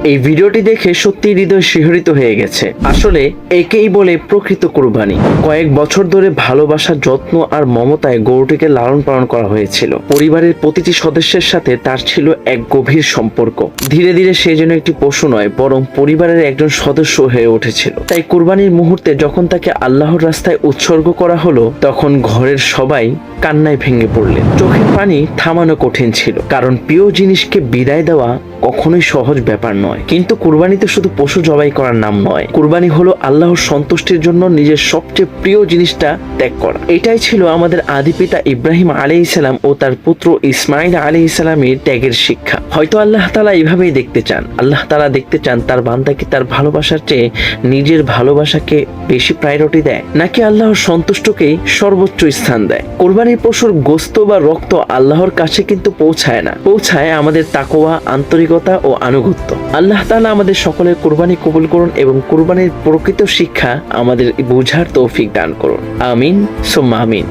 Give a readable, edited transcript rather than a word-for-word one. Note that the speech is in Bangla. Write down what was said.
এই ভিডিওটি দেখে সত্যি হৃদয় শিহরিত হয়ে গেছে। আসলে একেই বলে প্রকৃত কুরবানি। কয়েক বছর ধরে ভালোবাসা, যত্ন আর মমতায় গরুটিকে লালন পালন করা হয়েছিল। পরিবারের প্রতিটি সদস্যের সাথে তার ছিল এক গভীর সম্পর্ক। ধীরে ধীরে সে যেন একটি পশু নয়, বরং পরিবারের একজন সদস্য হয়ে উঠেছিল। তাই কুরবানির মুহূর্তে যখন তাকে আল্লাহর রাস্তায় উৎসর্গ করা হলো, তখন ঘরের সবাই কান্নায় ভেঙে পড়লেন। চোখের পানি থামানো কঠিন ছিল, কারণ প্রিয় জিনিসকে বিদায় দেওয়া কখনোই সহজ ব্যাপার নয়। কিন্তু কুরবানিতে শুধু পশু জবাই করার নাম নয়, কুরবানি হলো আল্লাহর সন্তুষ্টির জন্য নিজের সবচেয়ে প্রিয় জিনিসটা ত্যাগ করা। এটাই ছিল আমাদের আদি পিতা ইব্রাহিম আলাইহিস সালাম ও তার পুত্র ইসমাইল আলাইহিস সালামের ত্যাগের শিক্ষা। হয়তো আল্লাহ তাআলা এইভাবেই দেখতে চান। আল্লাহ তাআলা দেখতে চান তার বান্দাকে তার ভালোবাসার চেয়ে নিজের ভালোবাসাকে বেশি প্রায়োরিটি দেয়, নাকি আল্লাহর সন্তুষ্টকেই সর্বোচ্চ স্থান দেয়। কুরবানির পশুর গোশত বা রক্ত আল্লাহর কাছে কিন্তু পৌঁছায় না, পৌঁছায় আমাদের তাকওয়া, আন্তরিকতা ও আনুগত্য। আল্লাহ তাআলা আমাদের সকলের কুরবানি কবুল করুন এবং কুরবানির প্রকৃত শিক্ষা আমাদের বোঝার তৌফিক দান করুন। আমিন সুম্মা আমিন।